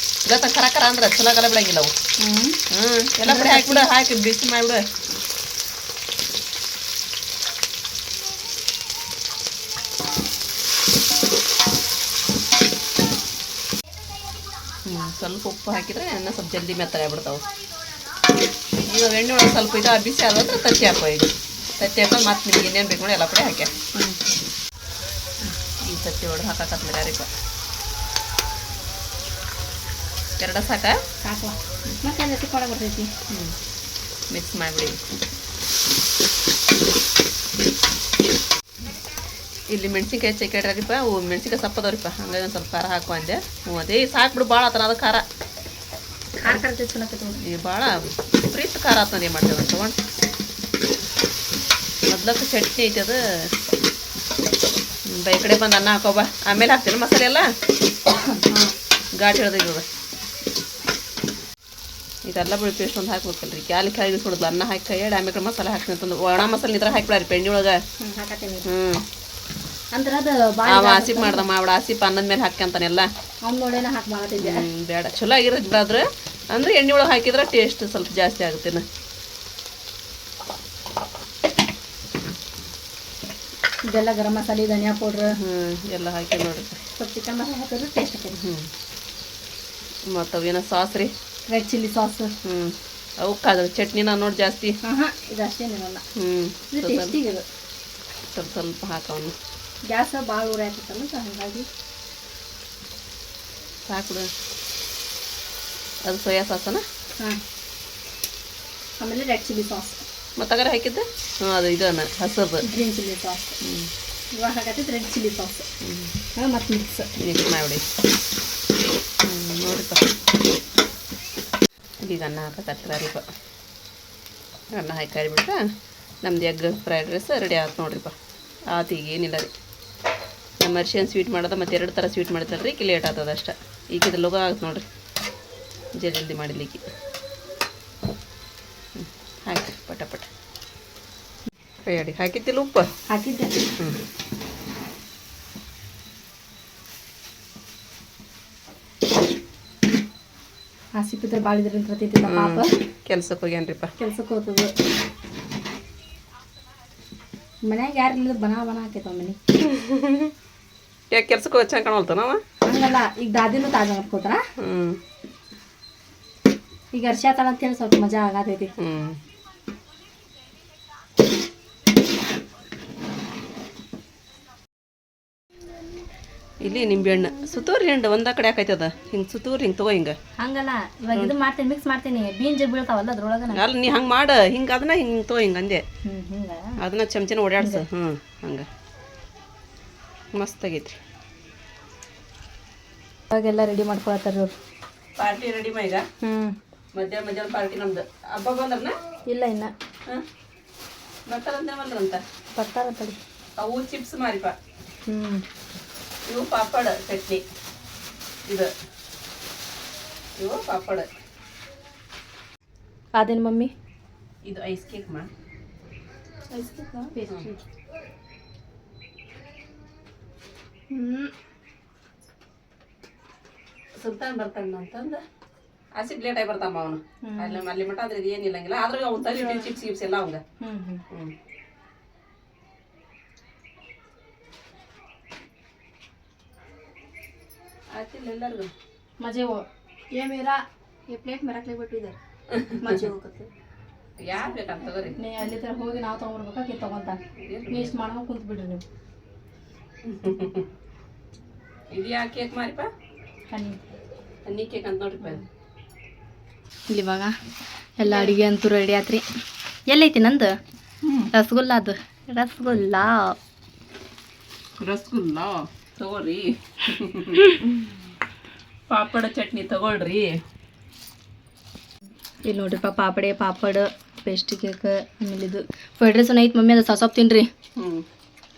ಇಲ್ಲ ಖರ ಖರ ಅಂದ್ರೆ ಚಲೋ ಆಗಲ್ಲ ಬಿಡಂಗಿಲ್ಲ ಅವು ಎಲ್ಲ ಪುಡಿ ಹಾಕಿಬಿಡು ಹಾಕಿ ಬಿಸಿ ಮಾಡಿಬಿಡು ಸ್ವಲ್ಪ ಉಪ್ಪು ಹಾಕಿದ್ರೆ ಎಣ್ಣೆ ಸ್ವಲ್ಪ ಜಲ್ದಿ ಮೆತ್ತಗಾಗ್ಬಿಡ್ತಾವೆ ಈಗ ಎಣ್ಣೆ ಒಳಗೆ ಸ್ವಲ್ಪ ಇದು ಬಿಸಿ ಆದ್ರೆ ತತ್ತಿ ಹಾಕೋ ಈಗ ತತ್ತಿ ಹಾಕೊಂಡು ಮತ್ತೆ ನಿಮ್ಗೆ ಇನ್ನೇನು ಬೇಕು ನೋಡಿ ಎಲ್ಲ ಪುಡಿ ಹಾಕ್ಯ ಈ ತತ್ತಿ ಒಳಗೆ ಹಾಕತ್ತಲ್ಲ ಯಾರಿಗ ಎರಡ ಸಾಕ ಸಾಕು ಮತ್ತೆ ಜೊತೆ ಕೊಡ ಬರ್ತೈತಿ ಮಿಕ್ಸ್ ಮಾಡಿಬಿಡಿ ಇಲ್ಲಿ ಮೆಣಸಿನ್ಕಾಯಿ ಚಕ್ಕೆಡ್ರಿಪ್ಪ ಅವು ಮೆಣಸಿನ್ಕಾಯಿ ಸಪ್ಪದವ್ರಿಪ್ಪ ಹಂಗಾಗಿ ಒಂದು ಸ್ವಲ್ಪ ಖಾರ ಹಾಕು ಅಂದೆ ಅದೇ ಸಾಕ್ಬಿಡು ಭಾಳ ಆತನ ಅದು ಖಾರ ಖಾರ ಖಾರ ಚಲೋ ಈಗ ಭಾಳ ಪ್ರೀತ್ ಖಾರ ಆತಂದು ಏನು ಮಾಡ್ತೇವೆ ಅಂತ ತೊಗೊಂಡು ಮೊದ್ಲಕ್ಕೆ ಚಟ್ನಿ ಐತೆ ಅದು ಬೈ ಕಡೆ ಬಂದು ಅನ್ನ ಹಾಕೋಬ ಆಮೇಲೆ ಹಾಕ್ತೀನಿ ಮಸಾಲೆ ಎಲ್ಲ ಘಾಟ್ ಹಿಡ್ದು ಇದೆಲ್ಲ ಬಿಳಿ ಪೇಸ್ಟ್ ಒಂದು ಹಾಕ್ಬೇಕಲ್ರಿ ಕ್ಯಾಲಿ ಕಾಯಿ ಸುಡೋದು ಅನ್ನ ಹಾಕಿ ಕೈ ಹೇಳಿ ಆಮೇಲೆ ಮಸಾಲೆ ಹಾಕ್ತೀನಿ ಅಂತಂದು ಒಣ ಮಸಾಲೆ ಇದ್ರೆ ಹಾಕ್ಬಿಡ್ರಿ ಪೆಣ್ಣಿ ಒಳಗೆ ಅಂದ್ರೆ ಅದು ಅವ ಆಸಿಪ್ ಮಾಡ್ದ ಮಾವಡ ಆಸಿಪ್ ಅನ್ನದ ಮೇಲೆ ಹಾಕ್ಯಂತಾನೆಲ್ಲ ಅವ್ನು ನೋಡೇನ ಹಾಕಿ ಮಾಡತ್ತಿದ್ದೆ ಬೇಡ ಚಲೋ ಆಗಿರೋದು ಬಿಡಾದ್ರೆ ಅಂದ್ರೆ ಎಣ್ಣೆ ಒಳಗೆ ಹಾಕಿದ್ರೆ ಟೇಸ್ಟ್ ಸ್ವಲ್ಪ ಜಾಸ್ತಿ ಆಗುತ್ತೇನ ಇದೆಲ್ಲ ಗರಂ ಮಸಾಲೆ ಧನಿಯಾ ಪೌಡ್ರ್ ಎಲ್ಲ ಹಾಕಿ ನೋಡ್ರಿ ಸ್ವಲ್ಪ ಚಿಕನ್ ಮಸಾಲೆ ಹಾಕಿದ್ರೆ ಟೇಸ್ಟ್ ಆಕೈತಿ ಮತ್ತು ಅವೇನೋ ಸಾಸ್ ರೀ ರೆಡ್ ಚಿಲ್ಲಿ ಸಾಸ್ ಅವಕ್ಕಾದ ಚಟ್ನಿನ ನೋಡಿ ಜಾಸ್ತಿ ಇದು ಅಷ್ಟೇನಿರಲ್ಲ ಇದು ಟೇಸ್ಟಿಗೆ ಇದು ಸ್ವಲ್ಪ ಸ್ವಲ್ಪ ಹಾಕವನು ಗ್ಯಾಸ್ ಭಾಳ ಊರ ಹಾಕಿತ್ತಲ್ಲ ಹಾಗಾಗಿ ಸಾಕು ಅದು ಸೋಯಾ ಸಾಸನ ಆಮೇಲೆ ರೆಡ್ ಚಿಲ್ಲಿ ಸಾಸ್ ಮತ್ತಾಗಾರ ಹಾಕಿದ್ದೆ ಅದು ಇದನ್ನ ಹಸದು ಗ್ರೀನ್ ಚಿಲ್ಲಿ ಸಾಸ್ ಇವಾಗ ಹಾಕತ್ತೈತೆ ರೆಡ್ ಚಿಲ್ಲಿ ಸಾಸ್ ಮತ್ತು ಮಿಕ್ಸ್ ಮಾಡಿ ನೋಡಿಪ್ಪ ಈಗ ಅನ್ನ ಹಾಕತ್ತರಿಪ್ಪ ಅನ್ನ ಹಾಕಿ ಕರಿಬಿಟ್ರೆ ನಮ್ದು ಎಗ್ ಫ್ರೈಡ್ ರೈಸ್ ರೆಡಿ ಆಯ್ತು ನೋಡ್ರಿಪ್ಪ ಆತು ಈಗ ಏನಿಲ್ಲ ರೀ ನಮ್ಮ ಅರ್ಶಿಯನ್ ಸ್ವೀಟ್ ಮಾಡೋದು ಮತ್ತು 2 ಥರ ಸ್ವೀಟ್ ಮಾಡ್ತಾರೆ ರೀ ಲೇಟ್ ಆಗ್ತದೆ ಅಷ್ಟೆ ಈಗ ಇದು ಲೋಗ ಆಗುತ್ತೆ ನೋಡಿರಿ ಜಲ್ದಿ ಮಾಡಿಲಿಕ್ಕೆ ಹಾಕಿ ಪಟ ಪಟ ಕೈಯಾಡಿ ಹಾಕಿದ್ದಿಲ್ಲ ಉಪ್ಪು ಹಾಕಿದ್ದೆ ಹಾಸಿಪಿದ್ರೆ ಭಾಳ ಇದ್ರಿಂದ ಬರ್ತೈತಿಲ್ಲ ಪಾಪ ಕೆಲ್ಸಕ್ಕೆ ಹೋಗ್ಯಾನ್ರಿಪ್ಪ ಕೆಲ್ಸಕ್ಕೆ ಹೋಗ್ತದೆ ಮನ್ಯಾಗ ಯಾರಿಲ್ಲ ಬನ ಹಾಕೈತವ ಮನೆ ಯಾಕೆ ಕೆಲ್ಸಕ್ಕೆ ಹೋಗಿ ಚೆನ್ನಾಗಿ ಕಾಣಲ್ತ ನಾವ ಹಂಗಲ್ಲ ಈಗ ದಾದಿನೂ ತಾಜಾ ಮಾಡ್ಕೋತಾರ ಈಗ ಅರ್ಶ ಅಂತೇಳಿ ಸ್ವಲ್ಪ ಮಜಾ ಆಗತೈತಿ ಇಲ್ಲಿ ನಿಂಬೆಹಣ್ಣು ಸುತ್ತೂರಿ ಹಣ್ಣು ಒಂದ ಕಡೆ ಹಾಕೈತದ ಹಿಂಗೆ ಸುತ್ತೂರಿ ಹಿಂಗೆ ತಗೋ ಹಿಂಗೆ ಹಂಗಲ್ಲ ಇವಾಗ ಇದು ಮಾಡ್ತೀನಿ ಮಿಕ್ಸ್ ಮಾಡ್ತೀನಿ ಬೀಂಜ ಬೀಳ್ತಾವಲ್ಲ ಅದ್ರೊಳಗ ಅಲ್ಲ ನೀ ಹಂಗೆ ಮಾಡು ಹಿಂಗೆ ಅದನ್ನ ಹಿಂಗೆ ತಗೋ ಹಿಂಗೆ ಅಂದೆ ಹಿಂಗ ಅದನ್ನ ಚಮಚನ ಓಡಾಡ್ಸು ಹಂಗೆ ಮಸ್ತ್ ಆಗೈತ್ರಿ ಇವಾಗೆಲ್ಲ ರೆಡಿ ಮಾಡ್ಕೊಳತ್ತಾರ ಇವ್ರು ಪಾರ್ಟಿ ರೆಡಿ ಮಾ ಈಗ ಮಧ್ಯಾಹ್ನ ಪಾರ್ಟಿ ನಮ್ದು ಹಬ್ಬ ಬಂದ್ರನ ಇಲ್ಲ ಇನ್ನ ಬರ್ತಾರಂತೆ ಬಂದ್ರಂತ ಬರ್ತಾರ ತಡಿ ಅವು ಚಿಪ್ಸ್ ಮಾರಿಪ ಇವು ಪಾಪಡ್ ಚಟ್ನಿ ಇವು ಪಾಪಡ್ ಅದೇನು ಮಮ್ಮಿ ಇದು ಐಸ್ ಕೇಕ್ ಮಾ ಐಸ್ ಕೇಕ್ ಪೇಸ್ಟ್ರಿ ಸುಲ್ತಾನ್ ಬರ್ತಾನ ಅಂತಂದು ಆಸಿಡ್ ಲೇಟ್ ಆಗಿ ಬರ್ತಾಮ ಅವನು ಅಲ್ಲಿ ಮಟ ಆದ್ರೆ ಇದು ಏನಿಲ್ಲಂಗಿಲ್ಲ ಆದ್ರೆ ಅವ್ನು ತಲೆ ಚಿಪ್ಸ್ ಗಿಪ್ಸ್ ಎಲ್ಲ ಅವಂಗ ಆಯ್ತಿಲ್ಲ ಎಲ್ಲರಿಗೂ मजे वो ये मेरा ये प्लेट में रख ले बेटू इधर मजे ಹೋಗುತ್ತೆ ಯಾರು ಬೇಕಂತ ತಗೋರಿ ನೀ ಅಲ್ಲಿ ತರ ಹೋಗಿ ನಾವು ತಗೊಂಡ್ಬರ್ಬೇಕಾ ತಗೊಂತ ವೇಸ್ಟ್ ಮಾಡೋ ಕುಂತ ಬಿಡ್ರಿ ನೀವು ಇದು ಯಾ ಕೇಕ್ ಮಾರಿಪ ಹನಿ ಕೇಕ್ ಅಂತ ನೋಡ್ರಿಪ್ಪ ಇಲ್ಲಿ ಇವಾಗ ಎಲ್ಲ ಅಡಿಗೆ ಅಂತೂ ರೆಡಿ ಆತ್ರಿ ಎಲ್ಲೈತಿ ನಂದು ರಸಗುಲ್ಲ ಅದು ರಸಗುಲ್ಲ ತಗೋರಿ ಪಾಪಡ ಚಟ್ನಿ ತಗೊಳ್ರಿ ಇಲ್ಲಿ ನೋಡ್ರಿಪ್ಪ ಪಾಪಡ್ ಪೇಸ್ಟ್ರಿ ಕೇಕ್ ಆಮೇಲೆ ಇದು ಫ್ರೈಡ್ ರೈಸ್ ಐತೆ ಮಮ್ಮಿ ಅದು ಸೊಪ್ಪು ತಿನ್ರಿ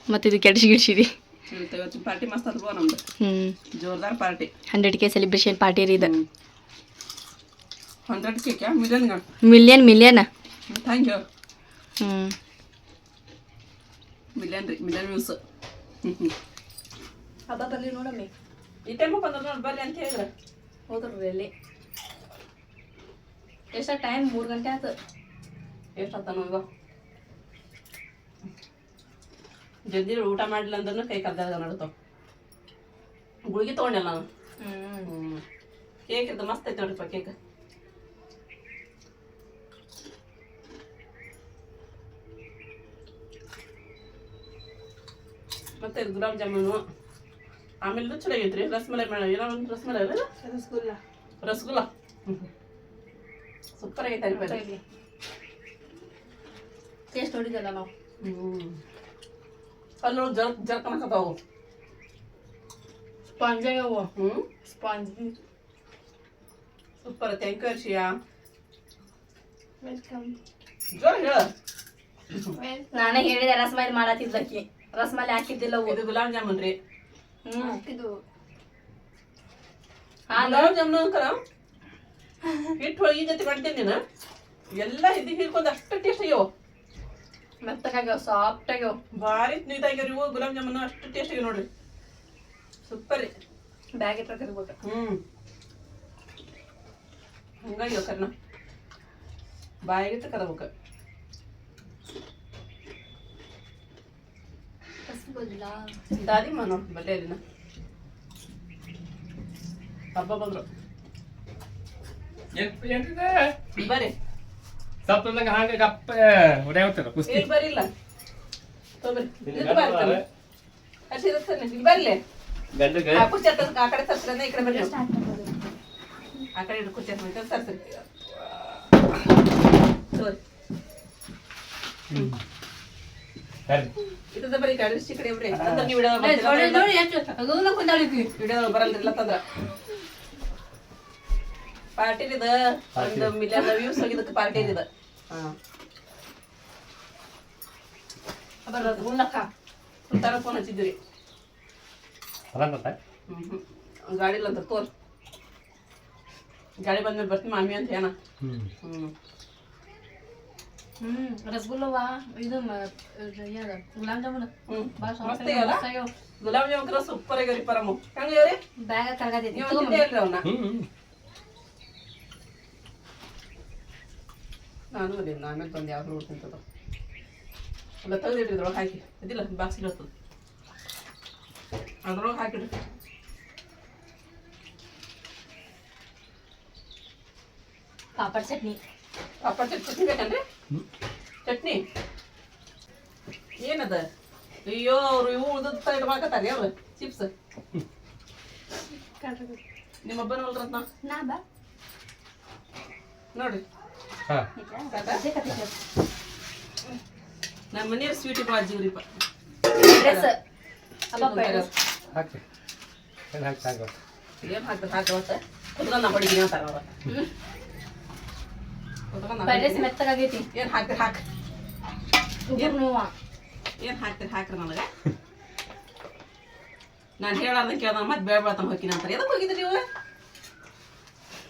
ಮತ್ತು ಇದು ಕೆಡ್ಸಿಗಿಡ್ಸಿರಿ ಪಾರ್ಟಿ ಮಸ್ತ್ ಅಲ್ವಾ ನಮ್ದು ಜೋರ್ದಾರ್ ಪಾರ್ಟಿ 100K ಸೆಲೆಬ್ರೇಷನ್ ಪಾರ್ಟಿ ರೀ ಇದು 100 cake million thank you million views ಹಬ್ಬ ಬರ್ಲಿ ನೋಡಮ್ಮಿ ಈ ಟೈಮ್ ಬಂದ್ರೆ ನೋಡಿ ಬರ್ರಿ ಅಂತ ಹೇಳಿದ್ರೆ ಹೋದ್ರಿ ಎಲ್ಲಿ ಎಷ್ಟ ಟೈಮ್ 3 ಗಂಟೆ ಆಯ್ತು. ಎಷ್ಟಾಗ್ತಾನೋ ಈಗ ಜಲ್ದಿ ಊಟ ಮಾಡಿಲ್ಲ ಅಂದ್ರೂ ಕೈ ಕಲ್ದಾಗ ನಡ್ತಾವ. ಗುಳಿಗೆ ತೊಗೊಂಡಿಲ್ಲ ನಾನು. ಕೇಕ್ ಇದ್ದು ಮಸ್ತ್ ಐತೆ ನೋಡ್ರಿಪ್ಪ ಕೇಕ್. ಮತ್ತೆ ಗುಲಾಬ್ ಜಾಮೂನು ಆಮೇಲೆ ಚಲೋ ಆಗೈತ್ರಿ. ರಸಮಲೈ ಏನೋ ಒಂದು ರಸಮಲೈ ಅಲ್ಲ ರಸಗುಲ್ಲ ಸೂಪರ್ ಆಗೈತೆ. ಟೇಸ್ಟ್ ನೋಡಿದಲ್ಲ ನಾವು. ಅಲ್ಲಿ ಜರ್ಕನಕತ್ತಾವು ಸ್ಪಾಂಜ್ ಆಗ್ಯಾವ. Sponge super. Thank you Harshiya. Welcome. ಜೋರ ಹೇಳ. ನಾನೇ ಹೇಳಿದೆ ರಸಮಲೈ ಮಾಡತ್ತಿದ್ದಕ್ಕಿ. ರಸಮಲೈ ಹಾಕಿದ್ದಿಲ್ಲ. ಇದು ಗುಲಾಬ್ ಜಾಮೂನ್ ರೀ. ಇದು ಗುಲಾಬ್ ಜಾಮೂನ್ ಅಂಕರ ಹಿಟ್ಟು ಹೋಗಿ ಜೊತೆ ಮಾಡ್ತೇನೆ ನೀನು. ಎಲ್ಲ ಹಿಂದಿ ಹಿಡ್ಕೊಂಡು ಅಷ್ಟು ಟೇಸ್ಟ್ ಆಗ್ಯಾವ. ಮೆತ್ತಗಾಗ್ಯಾವ, ಸಾಫ್ಟ್ ಆಗ್ಯಾವ, ಭಾರಿ ನೀಟಾಗ್ಯಾವ ಇವು ಗುಲಾಬ್ ಜಾಮೂನು. ಅಷ್ಟು ಟೇಸ್ಟ್ ಆಗ್ಯಾವ ನೋಡ್ರಿ. ಸೂಪರ್ ರೀ. ಬ್ಯಾಗ್ ಇಟ್ಟಾಕಿರ್ಬೇಕು. ಹಂಗಾಗ್ಯಾವ ಕರ್ನ ಬಾಯಿಗಿಟ್ಟು ಕದಬೇಕು. ದಾದಿಮ್ಮ ನೋಡಿ ಬಲ್ಲೆ ಅಲ್ಲಿನ ಹಬ್ಬ ಬಂದ್ರು. ಬರ್ರಿ ಸಪ್ತಂಗ ಹಾಂಗ ಗಪ್ಪ ಹೊಡೆಯುತ್ತರ ಕುಸ್ತಿ ಇಲ್ಲಿ ಬರಿಲ್ಲ ತೊಗೊಬರ್ರಿ. ಇದು ಬರ್ತಾನೆ ಹಸಿ ಇರುತ್ತಾನೆ. ಇಲ್ಲಿ ಬರ್ಲಿ ಗಂಡಗೆ ಕುರ್ಚಿ ಆ ಕಡೆ ತರ್ಸ್ರಿ. ಈ ಕಡೆ ಬರ್ರಿ. ಆ ಕಡೆ ಇಡು ಕುರ್ಚಿ ತರ್ಸ್ರಿ. ಸರಿ ಇದ ಬರೀ ಕಡೆ ಈ ಕಡೆ ಇವ್ರಿ ಅಂದ್ರೆ ನೀವು ವಿಡಿಯೋ ಬರಲ್ರಿಲ್ಲ ತಂದ್ರ ಪಾರ್ಟಿದ ಒಂದು ಮಿಲಿಯನ್ ವ್ಯೂಸ್ ಹೋಗಿದ್ದಕ್ಕೆ ಪಾರ್ಟಿ ಇದೆ. ಗುಂಡಕ್ಕ ತರ ಫೋನ್ ಹಚ್ಚಿದ್ರಿ. ಗಾಡಿ ಇಲ್ಲ ಅಂತ ತೋರ್. ಗಾಡಿ ಬಂದ್ಮೇಲೆ ಬರ್ತೀನಿ ಮಾಮಿ ಅಂತ ಏನ. ರಸಗುಲ್ಲವಾ ಇದು ಗುಲಾಬ್ ಜಾಮೂನ್ ಮಸ್ತ್ ಆಗ್ಯಾವಲ್ಲ. ಗುಲಾಬ್ ಜಾಮೂನ್ ಸೂಪರ್ ಆಗ್ಯಾವ್ರಿ. ಪರಮು ಹೆಂಗ್ಯಾವ್ರಿ? ಬ್ಯಾಗ ಕರ್ಗತೈತಿ. ನೀವು ತಿಂದೇ ಇಲ್ರಿ ಅವನ್ನ. ನಾನು ಅದೇನು ಆಮೇಲೆ ಬಂದು ಯಾವ್ದು ನೋಡಿ ತಿಂತದ ಎಲ್ಲ ತೆಗೆದಿಡ್ರಿ. ಇದ್ರೊಳಗೆ ಹಾಕಿ ಇದಿಲ್ಲ ಬಾಕ್ಸ್ ಇರ್ತದೆ ಅದ್ರೊಳಗೆ ಹಾಕಿಡ್ರಿ. ಪಾಪಡ್ ಚಟ್ನಿ. ಪಾಪಡ್ ಚಟ್ನಿ ಬೇಕನ್ರಿ? ಚಟ್ನಿ ಏನದ? ಅಯ್ಯೋ ಅವ್ರು ಇವು ಉಳ್ದದ ಇಡ್ಬೇಕತ್ತಾರ ಅವ್ರು ಚಿಪ್ಸ್. ನಿಮ್ಮ ಹಬ್ಬನ ಹೊಲ್ರಂತ ನಾ ಬಾ ನೋಡ್ರಿ. ನಮ್ಮ ಮನೆಯವ್ರ ಸ್ವೀಟ್ ಇಟ್ಟು ಅಜ್ಜಿವ್ರಿಪ್ಪ. ಹಾಕಿ ಏನು ಹಾಕಿ ಸಾಕು. ಏನು ಹಾಕ್ತಾರೆ ಹಾಕವತ್ತ ಕುತ್ಕೊಂಡ್ ನಾ ಬಡಿದೀನಿ ಅಂತಾರ ಅವ್ರ. ಮೆತ್ತಗಾಗೈತಿ. ಏನು ಹಾಕ್ತೀರಿ ಹಾಕಿ. ಏನು ಹಾಕ್ತೀರಿ ಹಾಕ್ರಿ ನನಗೆ. ನಾನು ಹೇಳಾರ್ದ ಕೇಳ್ದ ಮತ್ತೆ ಬೇಡ ಬೆಳತನ ಹೋಗಿನ ಅಂತಾರೆ. ಎದಕ್ಕೆ ಹೋಗಿದ್ರಿ ನೀವು?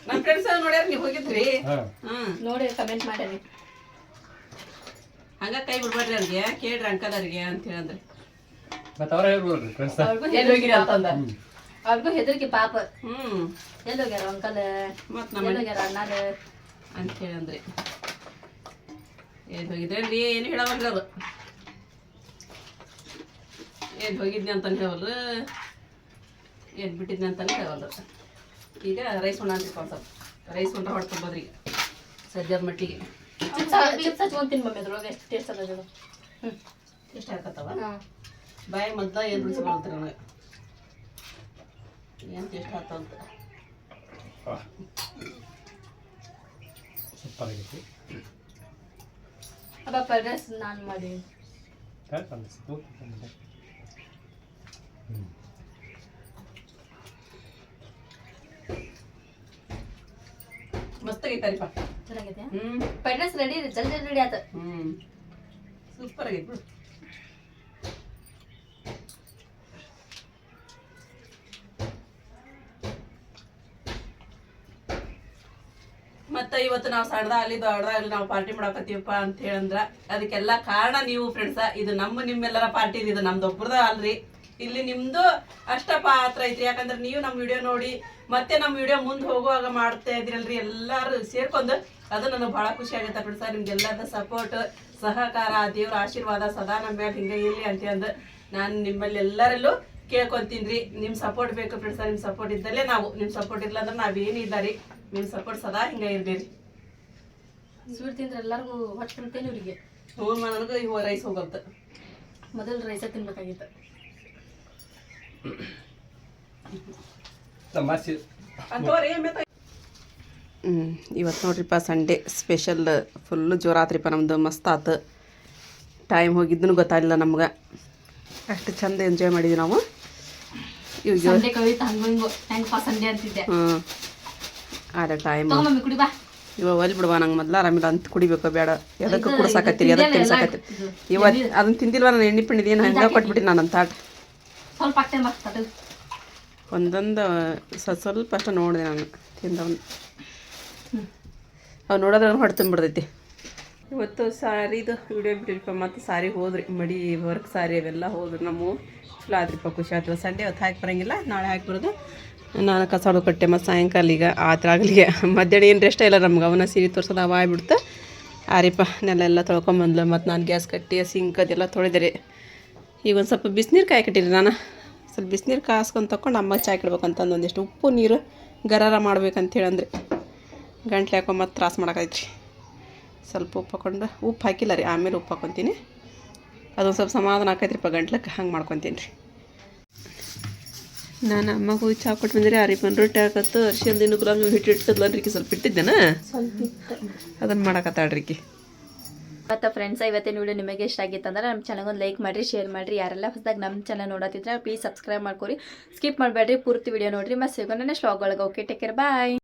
ನನ್ನ ಫ್ರೆಂಡ್ಸ್ ನೋಡ್ಯಾರ ನೀವು ಹೋಗಿದ್ರಿ. ನೋಡಿ ಕಮೆಂಟ್ ಮಾಡ್ಯಾರಿ. ಹಂಗ ಕೈ ಬಿಡ್ಬೇಡ್ರಿ ಅವ್ರಿಗೆ ಕೇಳ್ರಿ ಅಂಕಲ್ ಅವ್ರಿಗೆ ಅಂತ ಹೇಳಂದ್ರಿ. ಮತ್ತೆ ಅವ್ರ ಹೇಳ್ಬೋದ್ರಿ ಫ್ರೆಂಡ್ಸ್ ಎಲ್ಲಿ ಹೋಗಿರಿ ಅಂತಂದ. ಅವ್ರಿಗೂ ಹೆದರಿಕೆ ಪಾಪ. ಎಲ್ಲಿ ಹೋಗ್ಯಾರ ಅಂಕಲ್, ಮತ್ ಎಲ್ಲಿ ಹೋಗ್ಯಾರ ಅಣ್ಣಾರ ಅಂತ ಹೇಳಂದ್ರಿ. ಎಲ್ಲಿ ಹೋಗಿದ್ರಿ ಏನು ಹೇಳವಲ್ರಿ ಅದು. ಎಲ್ಲಿ ಹೋಗಿದ್ನಿ ಅಂತಾನೆ ಹೇಳವಲ್ರು, ಎಲ್ಲಿ ಬಿಟ್ಟಿದ್ನಿ ಅಂತಾನೆ ಹೇಳವಲ್ರು. ಈಗ ರೈಸ್ ಉಣ್ಣ ಅಂತಿಪ್ಪ ಒಂದು ಸ್ವಲ್ಪ ರೈಸ್ ಉಂಡ್ರೆ ಹೊಡ್ಕೊಂಬೋದ್ರಿ ಈಗ ಸದ್ಯದ ಮಟ್ಟಿಗೆ. ಚಿಪ್ಸ್ ಹಚ್ಕೊಂತೀನಿ ಮಮ್ಮಿ. ಅದ್ರೊಳಗೆ ಎಷ್ಟು ಟೇಸ್ಟ್ ಅದ ಅದು. ಎಷ್ಟು ಹಾಕತ್ತವ ಬಾಯಿ ಮದ್ದ ಏನು ರುಚಿ ಬರುತ್ತೆ ನನಗೆ. ಏನು ಟೇಸ್ಟ್ ಆಗ್ತಂತ. ಸೂಪರ್ ಆಗೈತಿ. ಅಪ್ಪ ಫ್ರೈಡ್ ನಾನು ಮಾಡಿ ಮಸ್ತ್ ಆಗೈತಾರಿಪ್ಪ. ಚೆನ್ನಾಗೈತೆ. ಫ್ರೈಡ್ ರೈಸ್ ರೆಡಿ ಜಲ್ದಿ ರೆಡಿ ಆತ. ಸೂಪರ್ ಆಗೈತಿ ಬಿಡು. ಮತ್ತೆ ಇವತ್ತು ನಾವು ಸಣ್ಣದ ಅಲ್ಲಿದ್ದು ಅಡ್ದ ಅಲ್ಲಿ ನಾವು ಪಾರ್ಟಿ ಮಾಡಕತ್ತೀವಪ್ಪ ಅಂತ ಹೇಳಂದ್ರ ಅದಕ್ಕೆಲ್ಲ ಕಾರಣ ನೀವು ಫ್ರೆಂಡ್ಸ. ಇದು ನಿಮ್ಮೆಲ್ಲರ ಪಾರ್ಟಿ. ಇದು ನಮ್ದು ಒಬ್ರದ ಅಲ್ರಿ, ಇಲ್ಲಿ ನಿಮ್ದು ಅಷ್ಟ ಪಾತ್ರ ಐತ್ರಿ. ಯಾಕಂದ್ರೆ ನೀವು ನಮ್ಮ ವಿಡಿಯೋ ನೋಡಿ ಮತ್ತೆ ನಮ್ಮ ವಿಡಿಯೋ ಮುಂದೆ ಹೋಗುವಾಗ ಮಾಡ್ತಾ ಇದ್ರಲ್ರಿ, ಎಲ್ಲಾರು ಸೇರ್ಕೊಂಡು ಅದು ನನಗೆ ಬಹಳ ಖುಷಿ ಆಗುತ್ತೆ ಫ್ರೆಂಡ್ಸ್. ನಿಮ್ಗೆಲ್ಲದ ಸಪೋರ್ಟ್ ಸಹಕಾರ ದೇವ್ರ ಆಶೀರ್ವಾದ ಸದಾ ನಮ್ಮ ಮ್ಯಾಲ ಹಿಂಗೆ ಇರಲಿ ಅಂತಂದು ನಾನು ನಿಮ್ಮಲ್ಲಿ ಎಲ್ಲರಲ್ಲೂ ಕೇಳ್ಕೊಂತೀನಿ. ನಿಮ್ಮ ಸಪೋರ್ಟ್ ಬೇಕು ಫ್ರೆಂಡ್ಸ್. ನಿಮ್ಮ ಸಪೋರ್ಟ್ ಇದ್ದಲ್ಲೇ ನಾವು, ನಿಮ್ಮ ಸಪೋರ್ಟ್ ಇಲ್ಲ ಅಂದ್ರೆ ನಾವೇನು ಇಲ್ಲ ರೀ. ನಿಮ್ಮ ಸಪೋರ್ಟ್ ಸದಾ ಹಿಂಗೆ ಇರಲಿ ರೀ. ಸ್ವೀಟ್ ತಿಂದ್ರೆ ಎಲ್ಲರಿಗೂ ಹೊಟ್ಟೆ ಬಿಡ್ತೇನೆ ಇವರಿಗೆ. ಹ್ಞೂ ನನಗೆ ಇವ ರೈಸ್ ಹೋಗುತ್ತೆ. ಮೊದಲು ರೈಸ ತಿನ್ಬೇಕಾಗಿತ್ತು. ಅಂತವ್ರಿ ಇವತ್ತು ನೋಡ್ರಿಪ್ಪ ಸಂಡೇ ಸ್ಪೆಷಲ್ ಫುಲ್ಲು ಜೋರಾತ್ರಿಪ್ಪ ನಮ್ಮದು. ಮಸ್ತ್ ಆತು. ಟೈಮ್ ಹೋಗಿದ್ದೂ ಗೊತ್ತಾಗಲಿಲ್ಲ ನಮ್ಗೆ. ಅಷ್ಟು ಚಂದ ಎಂಜಾಯ್ ಮಾಡಿದ್ವಿ ನಾವು. ಇವಾಗ ಸಂಡೆ ಕವಿತ ಹಂಗೋ ಹಿಂಗೋ ಹೆಂಗಪ್ಪ ಸಂಡೆ ಅಂತಿದ್ದೆ. ಅದೇ ಟೈಮ್ ಮಮ್ಮಿ ಕುಡಿ ಬಾ. ಇವಾಗ ಒಲ್ ಬಿಡುವ, ನಂಗೆ ಮೊದಲು ಆರಾಮಿಲ್ಲ ಅಂತ ಕುಡಿಬೇಕು ಬೇಡ. ಎದಕ್ಕೆ ಕುಡ್ಸಾಕತ್ತೀರಿ, ಎದಕ್ಕೆ ತಿನ್ಸಾಕತ್ತೀರಿ? ಇವತ್ತು ಅದನ್ನ ತಿಂದಿಲ್ವ ನಾನು. ಎಣ್ಣೆ ಪಿಂಡಿದೇನು ಹಂಗೆ ಕೊಟ್ಬಿಟ್ಟು ನಾನು ಅಂತ ಸ್ವಲ್ಪ ಹಾಕ್ತೇನೆ ಬರ್ತದೆ. ಒಂದೊಂದು ಸ್ವಲ್ಪ ಅಷ್ಟು ನೋಡಿದೆ ನಾನು ತಿಂದವನು. ಅವು ನೋಡೋದ್ರೆ ಹೊಟ್ಟೆ ತುಂಬಿಡ್ತೈತಿ. ಇವತ್ತು ಸಾರಿದು ವಿಡಿಯೋ ಬಿಟ್ಟಿರಿಪ್ಪ. ಮತ್ತು ಸಾರಿ ಹೋದ್ರಿ, ಮಡಿ ವರ್ಕ್ ಸಾರಿ ಅವೆಲ್ಲ ಹೋದ್ರಿ. ನಮ್ಮ ಚಲೋ ಆದ್ರಿಪ್ಪ, ಖುಷಿ ಆಯ್ತು. ಸಂಡೇ ಹೊತ್ತು ಹಾಕಿ ಬರೋಂಗಿಲ್ಲ, ನಾಳೆ ಹಾಕಿ ಬರೋದು. ನಾನು ಕಸಾಡು ಕಟ್ಟೆ ಮತ್ತು ಸಾಯಂಕಾಲ ಈಗ ಆಗಲಿಗೆ ಮಧ್ಯಾಹ್ನ ಏನು ರೆಸ್ಟ್ ಇಲ್ಲ ನಮ್ಗೆ. ಅವನ ಸೀರೆ ತೋರ್ಸೋದು ಅವ ಆಗ್ಬಿಡ್ತು. ಆರಿಪ್ಪ ನೆಲೆಲ್ಲ ತೊಳ್ಕೊಂಬಂದ್ಲು. ಮತ್ತು ನಾನು ಗ್ಯಾಸ್ ಕಟ್ಟಿ ಸಿಂಕ್ ಅದೆಲ್ಲ ತೊಳೆದಿರಿ. ಈಗ ಒಂದು ಸ್ವಲ್ಪ ಬಿಸಿನೀರು ಕಾಯ್ಕಟ್ಟಿರಿ. ನಾನು ಸ್ವಲ್ಪ ಬಿಸಿನೀರು ಕಾಸ್ಕೊಂಡು ತೊಗೊಂಡು ಅಮ್ಮಗೆ ಚಾಯ್ ಇಡ್ಬೇಕಂತಂದು ಒಂದಿಷ್ಟು ಉಪ್ಪು ನೀರು ಗರಾರ ಮಾಡ್ಬೇಕಂತೇಳಿ ಅಂದ್ರೆ ಗಂಟ್ಲು ಹಾಕೊಂಡು ಮತ್ತೆ ತ್ರಾಸು ಮಾಡೋಕೈತ್ರಿ. ಸ್ವಲ್ಪ ಉಪ್ಪು ಹಾಕೊಂಡು, ಉಪ್ಪು ಹಾಕಿಲ್ಲ ರೀ, ಆಮೇಲೆ ಉಪ್ಪು ಹಾಕೊತೀನಿ. ಅದೊಂದು ಸ್ವಲ್ಪ ಸಮಾಧಾನ ಆಕೈತ್ರಿಪ್ಪ ಗಂಟ್ಲಕ್ಕೆ. ಹಂಗೆ ಮಾಡ್ಕೊತೀನಿ ರೀ. ನಾನು ಅಮ್ಮಗೆ ಹೋಗಿ ಚಾ ಕೊಟ್ಟು ಬಂದಿರಿ. ಆರಿಪ್ಪನ ರೊಟ್ಟಿ ಹಾಕತ್ತು. ಅರ್ಶಿಂದಿನ ಗುಲಾಬ್ ಜಾಮೂನ್ ಹಿಟ್ಟು ಇಟ್ಟಿದ್ಲನ್ರಿಕಿ, ಸ್ವಲ್ಪ ಇಟ್ಟಿದ್ದೇನೆ, ಅದನ್ನು ಮಾಡಕತ್ತಾಳ್ರಿಕಿ. ಮತ್ತು ಫ್ರೆಂಡ್ಸ್, ಇವತ್ತಿನ ವಿಡಿಯೋ ನಿಮಗೆ ಇಷ್ಟ ಆಗಿತ್ತು ಅಂದ್ರೆ ನಮ್ಮ ಚಾನಲ್ಗೆ ಒಂದು ಲೈಕ್ ಮಾಡಿರಿ, ಶೇರ್ ಮಾಡಿರಿ. ಯಾರೆಲ್ಲ ಹೊಸದಾಗಿ ನಮ್ಮ ಚಾನಲ್ ನೋಡತ್ತಿದ್ರೆ ಪ್ಲೀಸ್ ಸಬ್ಸ್ಕ್ರೈಬ್ ಮಾಡ್ಕೊರಿ. ಸ್ಕಿಪ್ ಮಾಡಬೇಡ್ರಿ, ಪೂರ್ತಿ ವಿಡಿಯೋ ನೋಡಿರಿ. ಮತ್ತು ಸಿಗೋಣ ನೆಕ್ಸ್ಟ್ ವ್ಲಾಗ್ ಒಳಗೆ. ಓಕೆ, ಟೇಕ್ ಕೇರ್, ಬಾಯ್.